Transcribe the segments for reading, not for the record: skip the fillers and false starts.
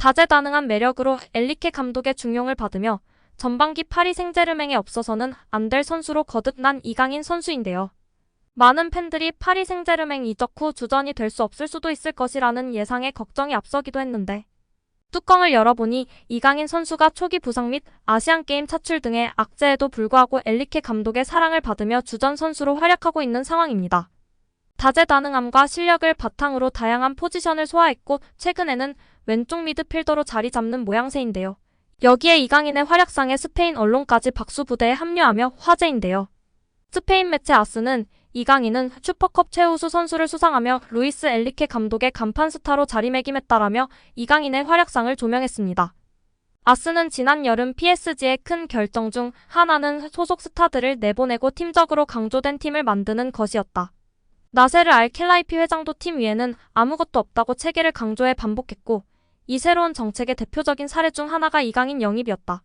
다재다능한 매력으로 엔리케 감독의 중용을 받으며 전반기 파리 생제르맹에 없어서는 안 될 선수로 거듭난 이강인 선수인데요. 많은 팬들이 파리 생제르맹 이적 후 주전이 될 수 없을 수도 있을 것이라는 예상에 걱정이 앞서기도 했는데 뚜껑을 열어보니 이강인 선수가 초기 부상 및 아시안게임 차출 등의 악재에도 불구하고 엔리케 감독의 사랑을 받으며 주전 선수로 활약하고 있는 상황입니다. 다재다능함과 실력을 바탕으로 다양한 포지션을 소화했고 최근에는 왼쪽 미드필더로 자리 잡는 모양새인데요. 여기에 이강인의 활약상에 스페인 언론까지 박수부대에 합류하며 화제인데요. 스페인 매체 아스는 이강인은 슈퍼컵 최우수 선수를 수상하며 루이스 엔리케 감독의 간판 스타로 자리매김했다라며 이강인의 활약상을 조명했습니다. 아스는 지난 여름 PSG의 큰 결정 중 하나는 소속 스타들을 내보내고 팀적으로 강조된 팀을 만드는 것이었다. 나세르 알켈라이피 회장도 팀 위에는 아무것도 없다고 체계를 강조해 반복했고 이 새로운 정책의 대표적인 사례 중 하나가 이강인 영입이었다.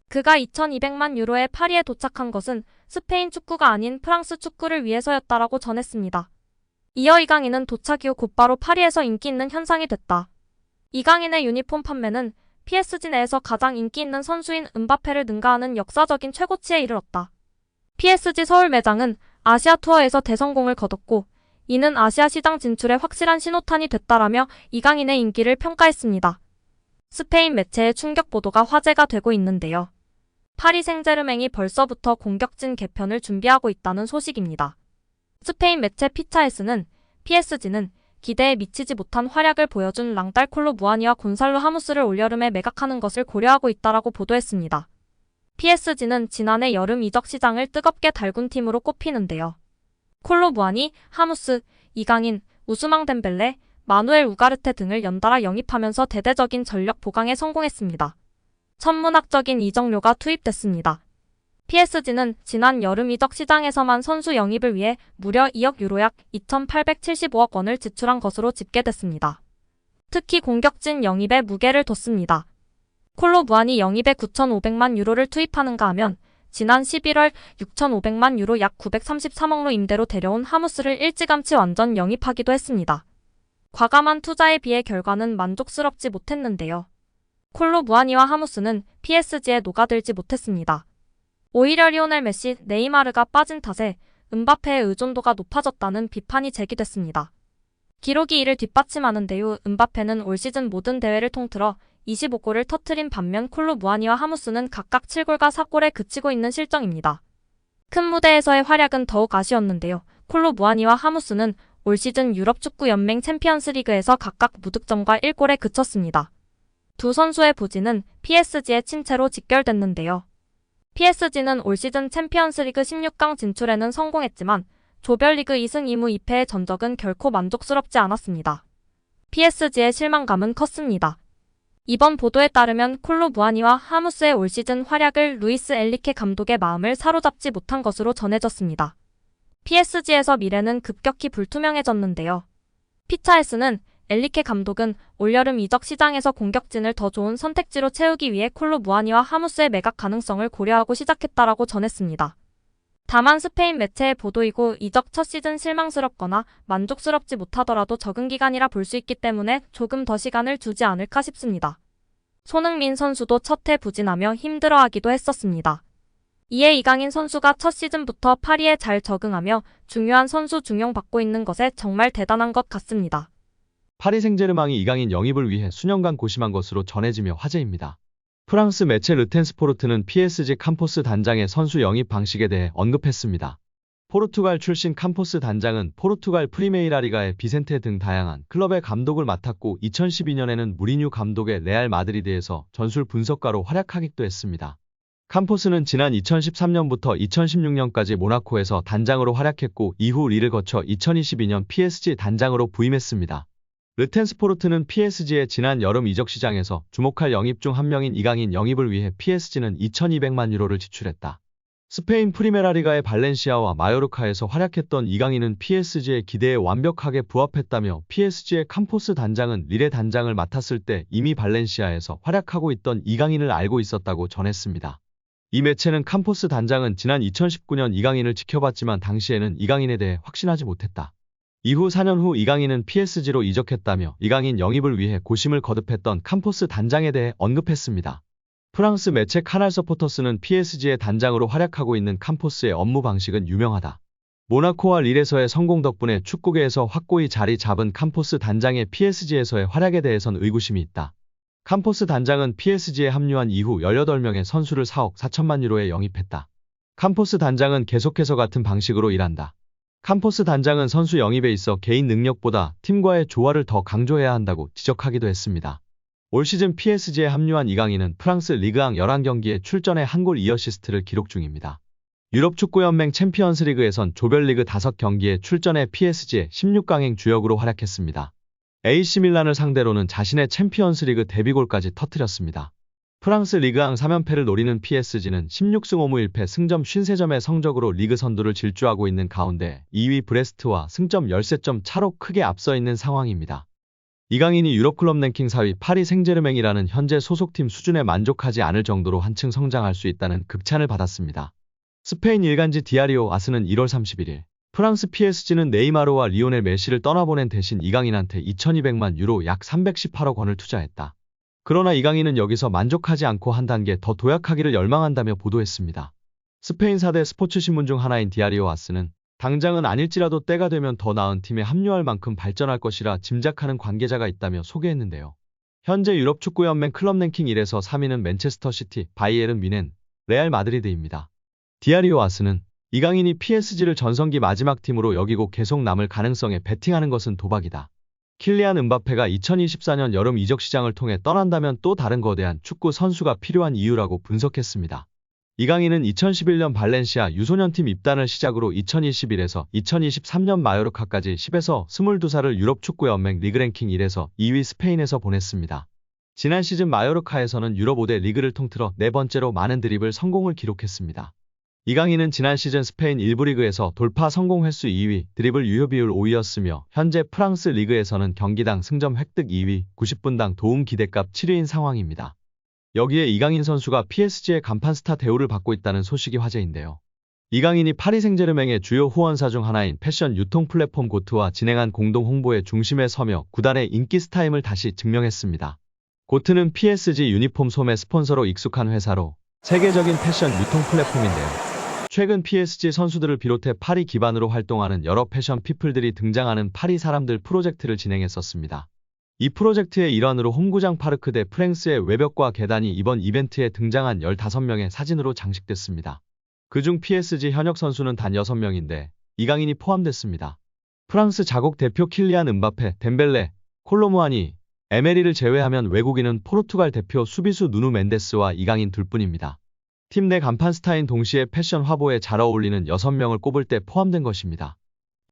그가 2,200만 유로에 파리에 도착한 것은 스페인 축구가 아닌 프랑스 축구를 위해서였다라고 전했습니다. 이어 이강인은 도착 이후 곧바로 파리에서 인기 있는 현상이 됐다. 이강인의 유니폼 판매는 PSG 내에서 가장 인기 있는 선수인 음바페를 능가하는 역사적인 최고치에 이르렀다. PSG 서울 매장은 아시아 투어에서 대성공을 거뒀고 이는 아시아 시장 진출에 확실한 신호탄이 됐다라며 이강인의 인기를 평가했습니다. 스페인 매체의 충격 보도가 화제가 되고 있는데요. 파리 생제르맹이 벌써부터 공격진 개편을 준비하고 있다는 소식입니다. 스페인 매체 피차에스는 PSG는 기대에 미치지 못한 활약을 보여준 랑달콜로 무아니와 곤살로 하무스를 올여름에 매각하는 것을 고려하고 있다라고 보도했습니다. PSG는 지난해 여름 이적 시장을 뜨겁게 달군 팀으로 꼽히는데요. 콜로 무아니, 하무스, 이강인, 우스망 덴벨레, 마누엘 우가르테 등을 연달아 영입하면서 대대적인 전력 보강에 성공했습니다. 천문학적인 이적료가 투입됐습니다. PSG는 지난 여름 이적 시장에서만 선수 영입을 위해 무려 2억 유로 약 2,875억 원을 지출한 것으로 집계됐습니다. 특히 공격진 영입에 무게를 뒀습니다. 콜로 무아니 영입에 9,500만 유로를 투입하는가 하면 지난 11월 6,500만 유로 약 933억로 임대로 데려온 하무스를 일찌감치 완전 영입하기도 했습니다. 과감한 투자에 비해 결과는 만족스럽지 못했는데요. 콜로 무아니와 하무스는 PSG에 녹아들지 못했습니다. 오히려 리오넬 메시, 네이마르가 빠진 탓에 음바페의 의존도가 높아졌다는 비판이 제기됐습니다. 기록이 이를 뒷받침하는데요. 음바페는 올 시즌 모든 대회를 통틀어 25골을 터뜨린 반면 콜로 무아니와 하무스는 각각 7골과 4골에 그치고 있는 실정입니다. 큰 무대에서의 활약은 더욱 아쉬웠는데요. 콜로 무아니와 하무스는 올 시즌 유럽축구연맹 챔피언스리그에서 각각 무득점과 1골에 그쳤습니다. 두 선수의 부진은 PSG의 침체로 직결됐는데요. PSG는 올 시즌 챔피언스리그 16강 진출에는 성공했지만 조별리그 2승 2무 2패의 전적은 결코 만족스럽지 않았습니다. PSG의 실망감은 컸습니다. 이번 보도에 따르면 콜로 무아니와 하무스의 올 시즌 활약을 루이스 엔리케 감독의 마음을 사로잡지 못한 것으로 전해졌습니다. PSG에서 미래는 급격히 불투명해졌는데요. 피차에스는 엔리케 감독은 올여름 이적 시장에서 공격진을 더 좋은 선택지로 채우기 위해 콜로 무아니와 하무스의 매각 가능성을 고려하고 시작했다라고 전했습니다. 다만 스페인 매체의 보도이고 이적 첫 시즌 실망스럽거나 만족스럽지 못하더라도 적응 기간이라 볼 수 있기 때문에 조금 더 시간을 주지 않을까 싶습니다. 손흥민 선수도 첫 해 부진하며 힘들어하기도 했었습니다. 이에 이강인 선수가 첫 시즌부터 파리에 잘 적응하며 중요한 선수 중용받고 있는 것에 정말 대단한 것 같습니다. 파리 생제르맹이 이강인 영입을 위해 수년간 고심한 것으로 전해지며 화제입니다. 프랑스 매체 르텐스포르트는 PSG 캄포스 단장의 선수 영입 방식에 대해 언급했습니다. 포르투갈 출신 캄포스 단장은 포르투갈 프리메이라 리가의 비센테 등 다양한 클럽의 감독을 맡았고 2012년에는 무리뉴 감독의 레알 마드리드에서 전술 분석가로 활약하기도 했습니다. 캄포스는 지난 2013년부터 2016년까지 모나코에서 단장으로 활약했고 이후 리를 거쳐 2022년 PSG 단장으로 부임했습니다. 르텐스포르트는 PSG의 지난 여름 이적 시장에서 주목할 영입 중 한 명인 이강인 영입을 위해 PSG는 2,200만 유로를 지출했다. 스페인 프리메라리가의 발렌시아와 마요르카에서 활약했던 이강인은 PSG의 기대에 완벽하게 부합했다며 PSG의 캄포스 단장은 릴의 단장을 맡았을 때 이미 발렌시아에서 활약하고 있던 이강인을 알고 있었다고 전했습니다. 이 매체는 캄포스 단장은 지난 2019년 이강인을 지켜봤지만 당시에는 이강인에 대해 확신하지 못했다. 이후 4년 후 이강인은 PSG로 이적했다며 이강인 영입을 위해 고심을 거듭했던 캄포스 단장에 대해 언급했습니다. 프랑스 매체 카날 서포터스는 PSG의 단장으로 활약하고 있는 캄포스의 업무 방식은 유명하다. 모나코와 릴에서의 성공 덕분에 축구계에서 확고히 자리 잡은 캄포스 단장의 PSG에서의 활약에 대해선 의구심이 있다. 캄포스 단장은 PSG에 합류한 이후 18명의 선수를 4억 4천만 유로에 영입했다. 캄포스 단장은 계속해서 같은 방식으로 일한다. 캄포스 단장은 선수 영입에 있어 개인 능력보다 팀과의 조화를 더 강조해야 한다고 지적하기도 했습니다. 올 시즌 PSG에 합류한 이강인은 프랑스 리그앙 11경기에 출전해 한 골 2어시스트를 기록 중입니다. 유럽축구연맹 챔피언스리그에선 조별리그 5경기에 출전해 PSG의 16강행 주역으로 활약했습니다. AC 밀란을 상대로는 자신의 챔피언스리그 데뷔골까지 터뜨렸습니다. 프랑스 리그앙 3연패를 노리는 PSG는 16승 5무 1패 승점 53점의 성적으로 리그 선두를 질주하고 있는 가운데 2위 브레스트와 승점 13점 차로 크게 앞서 있는 상황입니다. 이강인이 유럽클럽 랭킹 4위 파리 생제르맹이라는 현재 소속팀 수준에 만족하지 않을 정도로 한층 성장할 수 있다는 극찬을 받았습니다. 스페인 일간지 디아리오 아스는 1월 31일 프랑스 PSG는 네이마르와 리오넬 메시를 떠나보낸 대신 이강인한테 2200만 유로 약 318억 원을 투자했다. 그러나 이강인은 여기서 만족하지 않고 한 단계 더 도약하기를 열망한다며 보도했습니다. 스페인 4대 스포츠 신문 중 하나인 디아리오 아스는 당장은 아닐지라도 때가 되면 더 나은 팀에 합류할 만큼 발전할 것이라 짐작하는 관계자가 있다며 소개했는데요. 현재 유럽축구연맹 클럽 랭킹 1에서 3위는 맨체스터 시티, 바이에른 뮌헨, 레알 마드리드입니다. 디아리오 아스는 이강인이 PSG를 전성기 마지막 팀으로 여기고 계속 남을 가능성에 베팅하는 것은 도박이다. 킬리안 음바페가 2024년 여름 이적 시장을 통해 떠난다면 또 다른 거대한 축구 선수가 필요한 이유라고 분석했습니다. 이강인은 2011년 발렌시아 유소년팀 입단을 시작으로 2021에서 2023년 마요르카까지 10에서 22살을 유럽축구연맹 리그랭킹 1에서 2위 스페인에서 보냈습니다. 지난 시즌 마요르카에서는 유럽 5대 리그를 통틀어 4번째로 많은 드리블 성공을 기록했습니다. 이강인은 지난 시즌 스페인 1부 리그에서 돌파 성공 횟수 2위, 드리블 유효 비율 5위였으며 현재 프랑스 리그에서는 경기당 승점 획득 2위, 90분당 도움 기대값 7위인 상황입니다. 여기에 이강인 선수가 PSG의 간판 스타 대우를 받고 있다는 소식이 화제인데요. 이강인이 파리 생제르맹의 주요 후원사 중 하나인 패션 유통 플랫폼 고트와 진행한 공동 홍보의 중심에 서며 구단의 인기 스타임을 다시 증명했습니다. 고트는 PSG 유니폼 소매 스폰서로 익숙한 회사로 세계적인 패션 유통 플랫폼인데요. 최근 PSG 선수들을 비롯해 파리 기반으로 활동하는 여러 패션 피플들이 등장하는 파리 사람들 프로젝트를 진행했었습니다. 이 프로젝트의 일환으로 홈구장 파르크 대 프랭스의 외벽과 계단이 이번 이벤트에 등장한 15명의 사진으로 장식됐습니다. 그중 PSG 현역 선수는 단 6명인데 이강인이 포함됐습니다. 프랑스 자국 대표 킬리안 음바페, 덴벨레, 콜로무아니, 에메리를 제외하면 외국인은 포르투갈 대표 수비수 누누 멘데스와 이강인 둘뿐입니다. 팀 내 간판 스타인 동시에 패션 화보에 잘 어울리는 6명을 꼽을 때 포함된 것입니다.